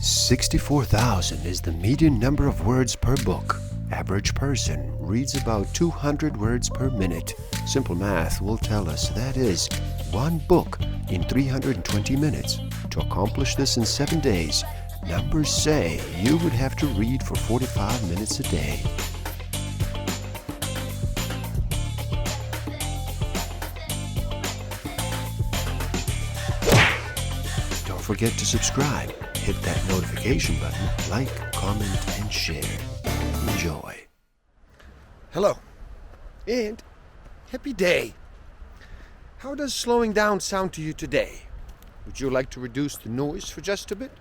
64,000 is the median number of words per book. Average person reads about 200 words per minute. Simple math will tell us that is one book in 320 minutes. To accomplish this in 7 days, numbers say you would have to read for 45 minutes a day. Don't forget to subscribe. Hit that notification button, like, comment, and share. Enjoy. Hello, and happy day. How does slowing down sound to you today? Would you like to reduce the noise for just a bit?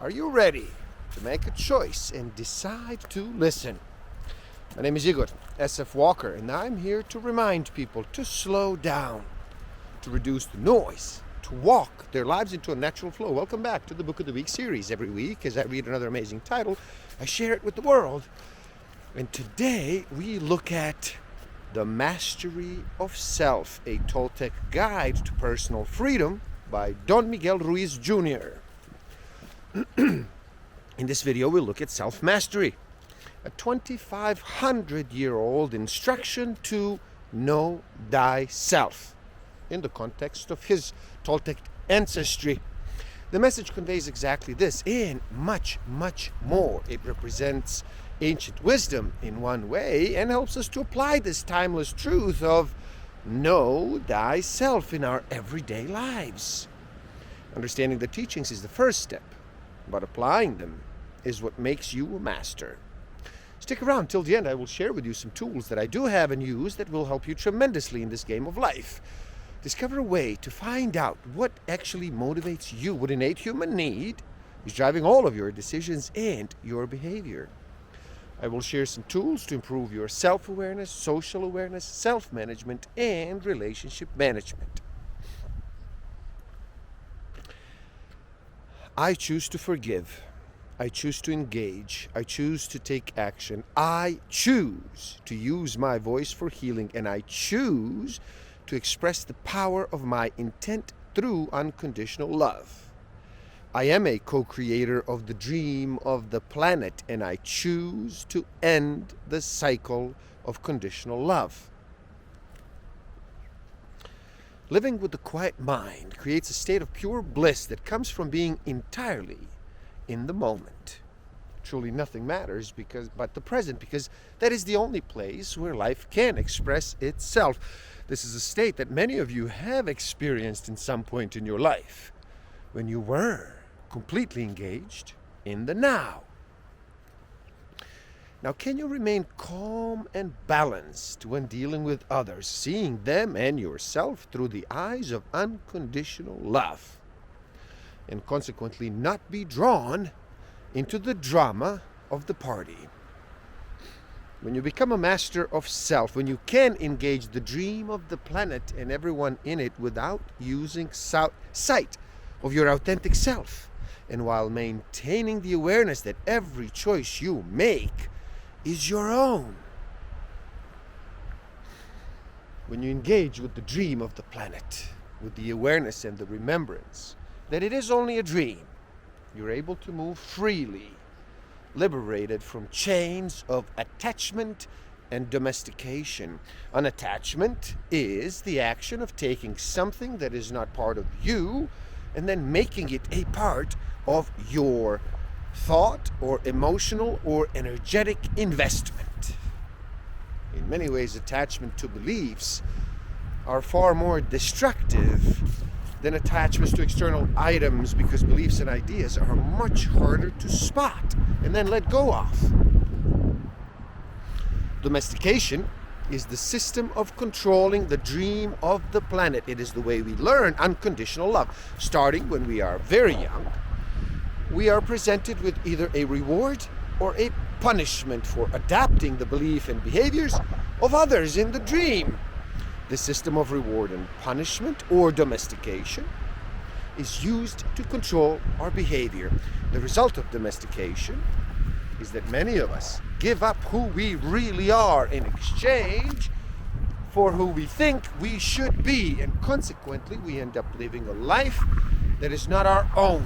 Are you ready to make a choice and decide to listen? My name is Igor SF Walker, and I'm here to remind people to slow down, to reduce the noise, to walk their lives into a natural flow. Welcome back to the Book of the Week series. Every week, as I read another amazing title, I share it with the world. And today, we look at The Mastery of Self, a Toltec Guide to Personal Freedom by Don Miguel Ruiz Jr. In this video, we'll look at self-mastery, a 2,500-year-old instruction to know thyself in the context of his Toltec ancestry. The message conveys exactly this and much, much more. It represents ancient wisdom in one way and helps us to apply this timeless truth of know thyself in our everyday lives. Understanding the teachings is the first step, but applying them is what makes you a master. Stick around till the end. I will share with you some tools that I do have and use that will help you tremendously in this game of life. Discover a way to find out what actually motivates you, what innate human need is driving all of your decisions and your behavior. I will share some tools to improve your self-awareness, social awareness, self-management, and relationship management. I choose to forgive. I choose to engage. I choose to take action. I choose to use my voice for healing, and I choose to express the power of my intent through unconditional love. I am a co-creator of the dream of the planet, and I choose to end the cycle of conditional love. Living with a quiet mind creates a state of pure bliss that comes from being entirely in the moment. Truly nothing matters but the present, because that is the only place where life can express itself. This is a state that many of you have experienced in some point in your life, when you were completely engaged in the now. Now, can you remain calm and balanced when dealing with others, seeing them and yourself through the eyes of unconditional love, and consequently not be drawn into the drama of the party? When you become a master of self, when you can engage the dream of the planet and everyone in it without using sight of your authentic self, and while maintaining the awareness that every choice you make is your own. When you engage with the dream of the planet, with the awareness and the remembrance that it is only a dream, you're able to move freely, liberated from chains of attachment and domestication. Unattachment is the action of taking something that is not part of you and then making it a part of your thought or emotional or energetic investment. In many ways, attachment to beliefs are far more destructive than attachments to external items, because beliefs and ideas are much harder to spot and then let go of. Domestication is the system of controlling the dream of the planet. It is the way we learn unconditional love. Starting when we are very young, we are presented with either a reward or a punishment for adapting the belief and behaviors of others in the dream. The system of reward and punishment, or domestication, is used to control our behavior. The result of domestication is that many of us give up who we really are in exchange for who we think we should be, and consequently we end up living a life that is not our own.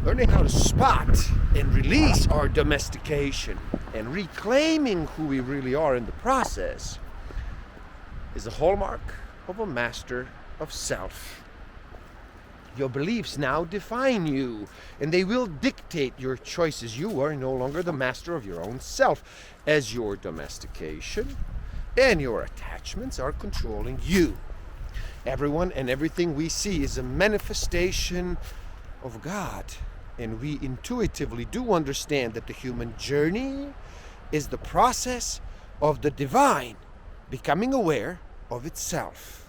Learning how to spot and release our domestication and reclaiming who we really are in the process is a hallmark of a master of self. Your beliefs now define you, and they will dictate your choices. You are no longer the master of your own self, as your domestication and your attachments are controlling you. Everyone and everything we see is a manifestation of God, and we intuitively do understand that the human journey is the process of the divine becoming aware of itself.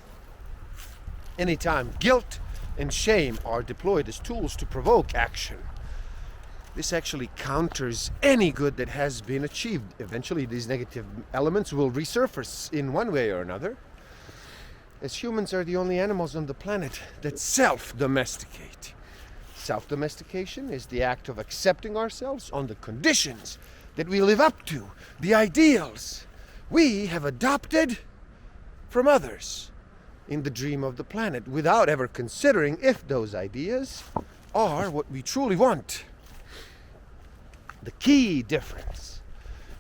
Anytime guilt and shame are deployed as tools to provoke action, this actually counters any good that has been achieved. Eventually, these negative elements will resurface in one way or another, as humans are the only animals on the planet that self-domesticate. Self-domestication is the act of accepting ourselves on the conditions that we live up to, the ideals we have adopted from others in the dream of the planet, without ever considering if those ideas are what we truly want. The key difference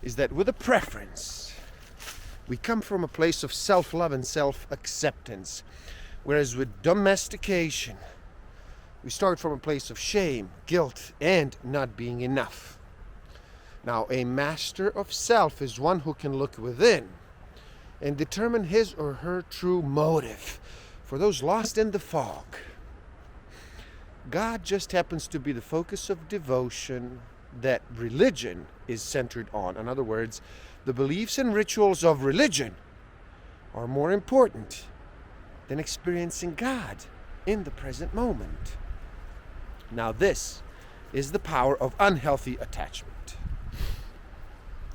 is that with a preference, we come from a place of self-love and self-acceptance, whereas with domestication, we start from a place of shame, guilt, and not being enough. Now, a master of self is one who can look within and determine his or her true motive for those lost in the fog. God just happens to be the focus of devotion that religion is centered on. In other words, the beliefs and rituals of religion are more important than experiencing God in the present moment. Now, this is the power of unhealthy attachment.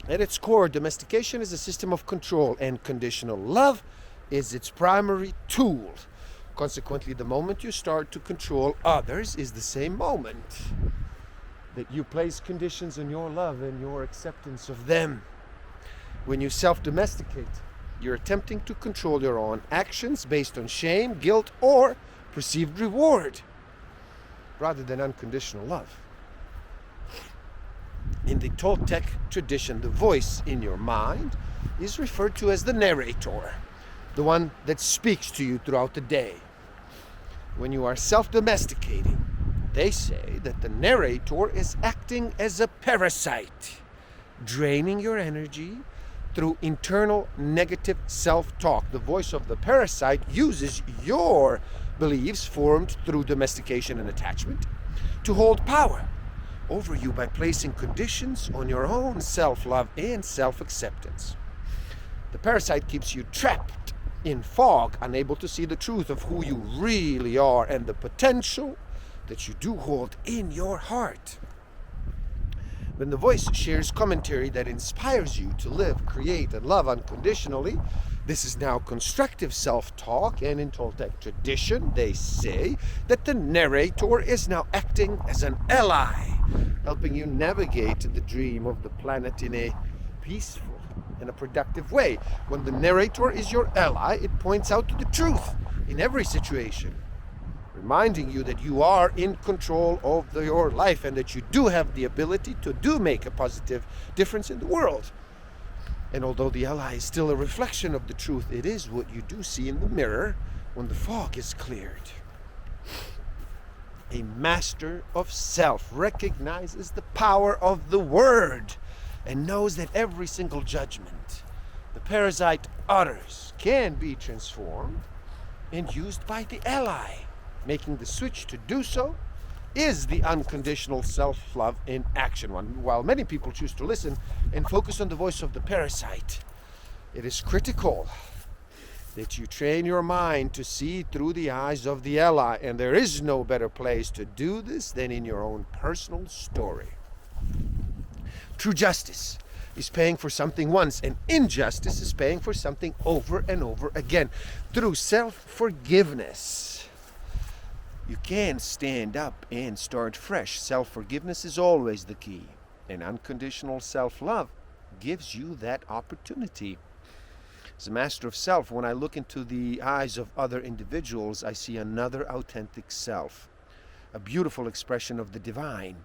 At its core, domestication is a system of control, and conditional love is its primary tool. Consequently, the moment you start to control others is the same moment that you place conditions on your love and your acceptance of them. When you self-domesticate, you're attempting to control your own actions based on shame, guilt, or perceived reward, rather than unconditional love. In the Toltec tradition, the voice in your mind is referred to as the narrator, the one that speaks to you throughout the day. When you are self-domesticating, they say that the narrator is acting as a parasite, draining your energy through internal negative self-talk. The voice of the parasite uses your beliefs formed through domestication and attachment to hold power over you by placing conditions on your own self-love and self-acceptance. The parasite keeps you trapped in fog, unable to see the truth of who you really are and the potential that you do hold in your heart. When the voice shares commentary that inspires you to live, create, and love unconditionally, this is now constructive self-talk, and in Toltec tradition, they say that the narrator is now acting as an ally, helping you navigate the dream of the planet in a peaceful and a productive way. When the narrator is your ally, it points out to the truth in every situation, reminding you that you are in control of your life and that you do have the ability to do make a positive difference in the world. And although the ally is still a reflection of the truth, it is what you do see in the mirror when the fog is cleared. A master of self recognizes the power of the word and knows that every single judgment the parasite utters can be transformed and used by the ally. Making the switch to do so is the unconditional self-love in action. While many people choose to listen and focus on the voice of the parasite, it is critical that you train your mind to see through the eyes of the ally, and there is no better place to do this than in your own personal story. True justice is paying for something once, and injustice is paying for something over and over again. Through self-forgiveness, you can stand up and start fresh. Self-forgiveness is always the key, and unconditional self-love gives you that opportunity. As a master of self, when I look into the eyes of other individuals, I see another authentic self. a beautiful expression of the divine.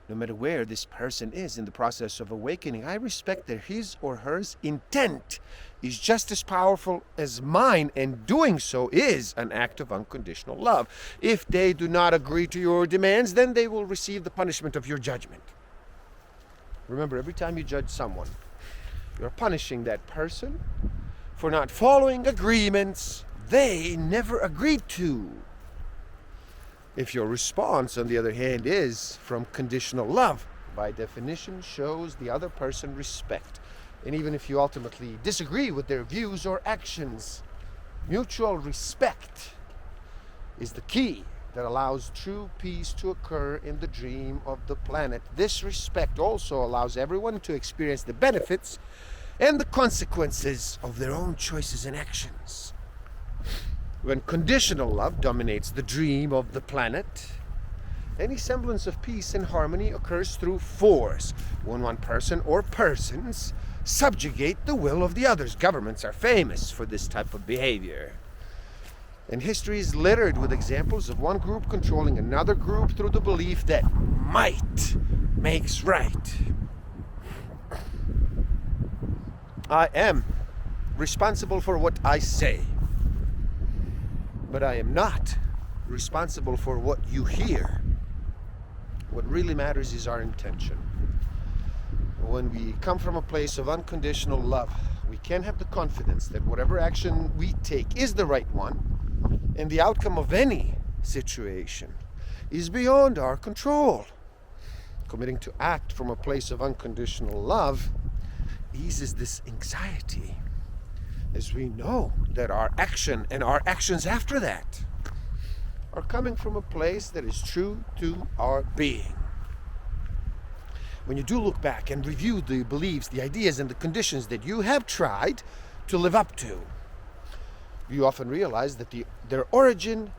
No matter where this person is in the process of awakening, I respect that his or her intent is just as powerful as mine, and doing so is an act of unconditional love. If they do not agree to your demands, then they will receive the punishment of your judgment. Remember, every time you judge someone, you're punishing that person for not following agreements they never agreed to. If your response, on the other hand, is from conditional love, by definition shows the other person respect. And even if you ultimately disagree with their views or actions, mutual respect is the key that allows true peace to occur in the dream of the planet. This respect also allows everyone to experience the benefits and the consequences of their own choices and actions. When conditional love dominates the dream of the planet, any semblance of peace and harmony occurs through force, when one person or persons subjugate the will of the others. Governments are famous for this type of behavior. And history is littered with examples of one group controlling another group through the belief that might makes right. I am responsible for what I say, but I am not responsible for what you hear. What really matters is our intention. When we come from a place of unconditional love, we can have the confidence that whatever action we take is the right one, and the outcome of any situation is beyond our control. Committing to act from a place of unconditional love eases this anxiety, as we know that our action and our actions after that are coming from a place that is true to our being. When you do look back and review the beliefs, the ideas, and the conditions that you have tried to live up to, you often realize that their origin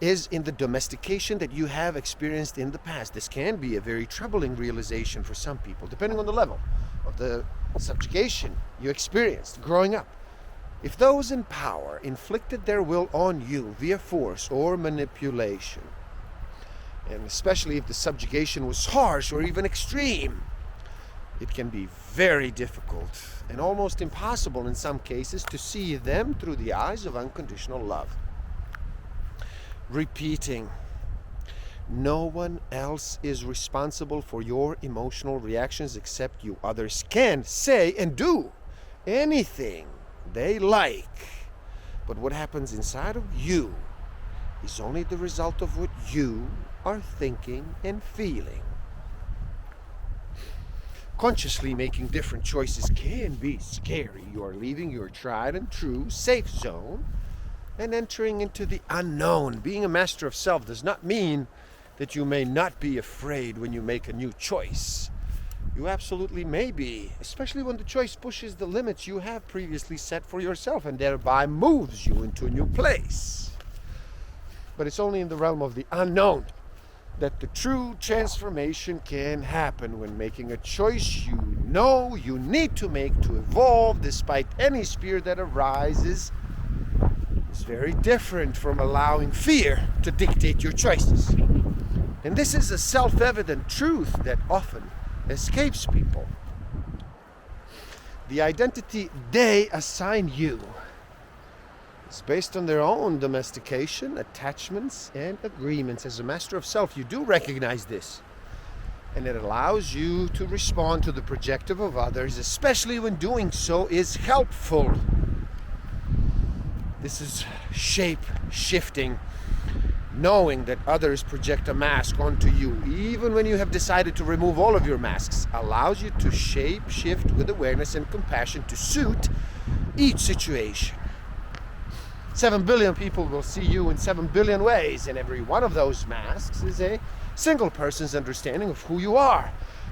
is in the domestication that you have experienced in the past. This can be a very troubling realization for some people, depending on the level of the subjugation you experienced growing up. If those in power inflicted their will on you via force or manipulation, and especially if the subjugation was harsh or even extreme, it can be very difficult and almost impossible in some cases to see them through the eyes of unconditional love. Repeating, no one else is responsible for your emotional reactions except you. Others can say and do anything they like, but what happens inside of you is only the result of what you are thinking and feeling. Consciously making different choices can be scary. You are leaving your tried and true safe zone and entering into the unknown. Being a master of self does not mean that you may not be afraid when you make a new choice. You absolutely may be, especially when the choice pushes the limits you have previously set for yourself and thereby moves you into a new place. But it's only in the realm of the unknown that the true transformation can happen, when making a choice you know you need to make to evolve despite any fear that arises is very different from allowing fear to dictate your choices. And this is a self-evident truth that often escapes people. The identity they assign you is based on their own domestication, attachments, and agreements. As a master of self, you do recognize this, and it allows you to respond to the projective of others, especially when doing so is helpful. This is shape-shifting. Knowing that others project a mask onto you, even when you have decided to remove all of your masks, allows you to shape-shift with awareness and compassion to suit each situation. 7 billion people will see you in 7 billion ways, and every one of those masks is a single person's understanding of who you are.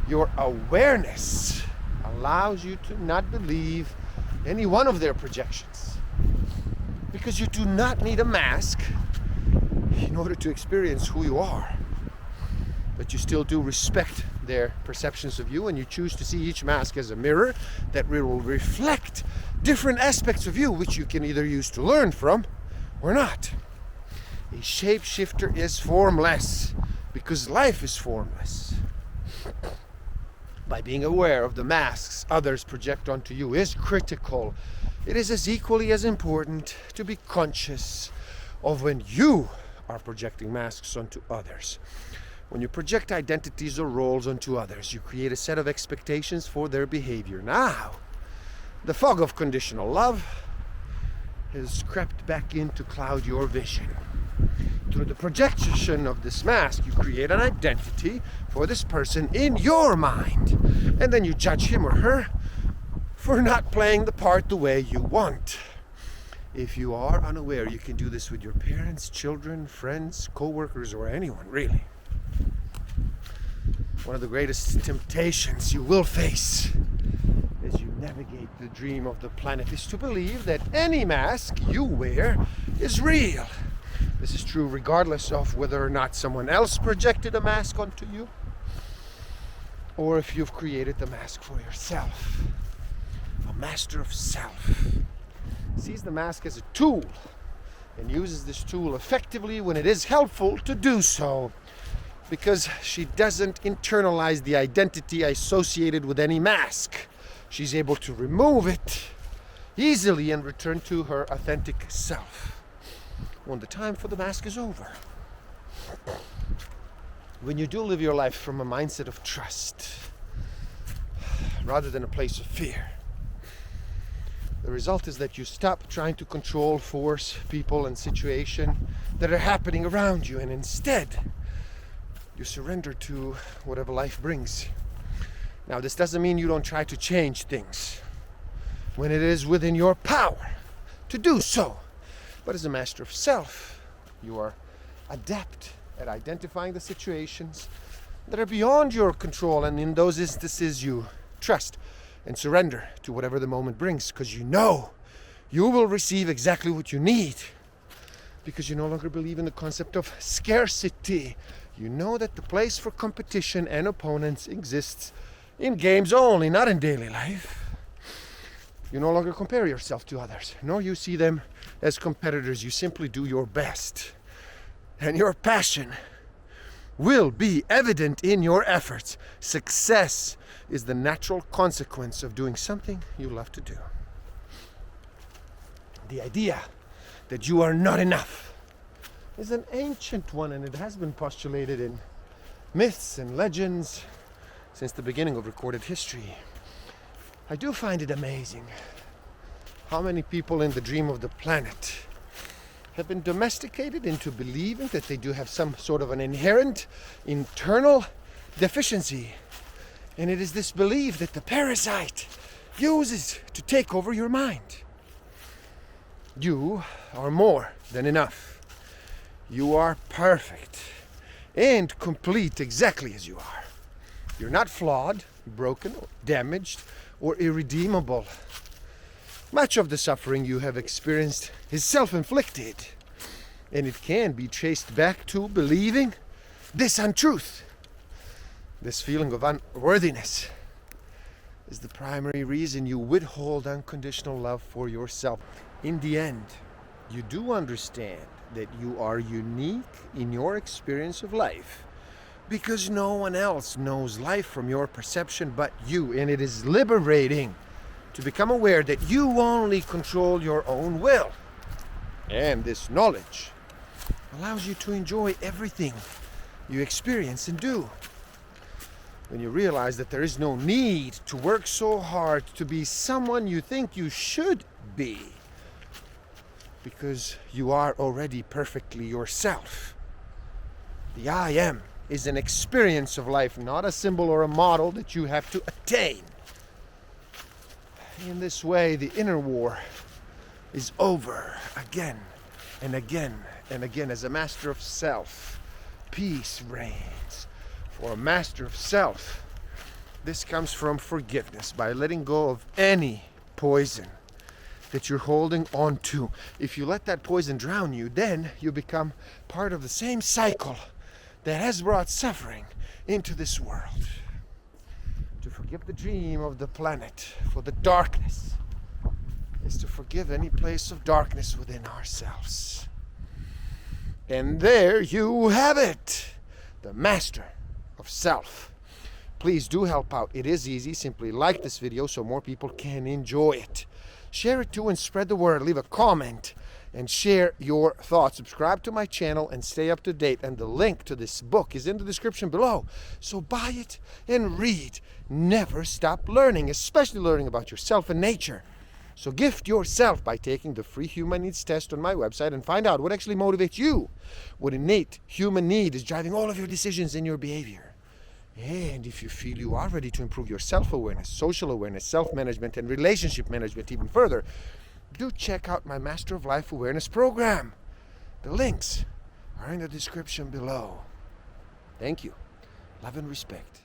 Your awareness allows you to not believe any one of their projections, because you do not need a mask in order to experience who you are. But you still do respect their perceptions of you, and you choose to see each mask as a mirror that will reflect different aspects of you, which you can either use to learn from or not. A shapeshifter is formless because life is formless. By being aware of the masks others project onto you is critical. It is as equally as important to be conscious of when you are projecting masks onto others. When you project identities or roles onto others, you create a set of expectations for their behavior. Now, the fog of conditional love has crept back in to cloud your vision. Through the projection of this mask, you create an identity for this person in your mind, and then you judge him or her for not playing the part the way you want. If you are unaware, you can do this with your parents, children, friends, co-workers, or anyone, really. One of the greatest temptations you will face as you navigate the dream of the planet is to believe that any mask you wear is real. This is true regardless of whether or not someone else projected a mask onto you, or if you've created the mask for yourself. A master of self sees the mask as a tool and uses this tool effectively when it is helpful to do so, because she doesn't internalize the identity associated with any mask. She's able to remove it easily and return to her authentic self when the time for the mask is over. When you do live your life from a mindset of trust rather than a place of fear, the result is that you stop trying to control, force people and situations that are happening around you, and instead you surrender to whatever life brings. Now, this doesn't mean you don't try to change things when it is within your power to do so. But as a master of self, you are adept at identifying the situations that are beyond your control, and in those instances you trust and surrender to whatever the moment brings, because you know you will receive exactly what you need, because you no longer believe in the concept of scarcity. You know that the place for competition and opponents exists in games only, not in daily life. You no longer compare yourself to others, nor you see them as competitors. You simply do your best, and your passion will be evident in your efforts. Success is the natural consequence of doing something you love to do. The idea that you are not enough is an ancient one, and it has been postulated in myths and legends since the beginning of recorded history. I do find it amazing how many people in the dream of the planet have been domesticated into believing that they do have some sort of an inherent internal deficiency. And it is this belief that the parasite uses to take over your mind. You are more than enough. You are perfect and complete exactly as you are. You're not flawed, broken, damaged, or irredeemable. Much of the suffering you have experienced is self-inflicted, and it can be traced back to believing this untruth. This feeling of unworthiness is the primary reason you withhold unconditional love for yourself. In the end, you do understand that you are unique in your experience of life, because no one else knows life from your perception but you, and it is liberating to become aware that you only control your own will. And this knowledge allows you to enjoy everything you experience and do. When you realize that there is no need to work so hard to be someone you think you should be, because you are already perfectly yourself. The I am is an experience of life, not a symbol or a model that you have to attain. In this way, the inner war is over again and again and again. As a master of self, peace reigns. For a master of self, this comes from forgiveness, by letting go of any poison that you're holding on to. If you let that poison drown you, then you become part of the same cycle that has brought suffering into this world. To forgive the dream of the planet for the darkness is to forgive any place of darkness within ourselves. And there you have it, the master of self. Please do help out. It is easy. Simply like this video so more people can enjoy it. Share it too and spread the word. Leave a comment and share your thoughts. Subscribe to my channel and stay up to date. And the link to this book is in the description below. So buy it and read. Never stop learning, especially learning about yourself and nature. So gift yourself by taking the free human needs test on my website and find out what actually motivates you. What innate human need is driving all of your decisions and your behavior. And if you feel you are ready to improve your self-awareness, social awareness, self-management, and relationship management even further, do check out my Master of Life Awareness program. The links are in the description below. Thank you. Love and respect.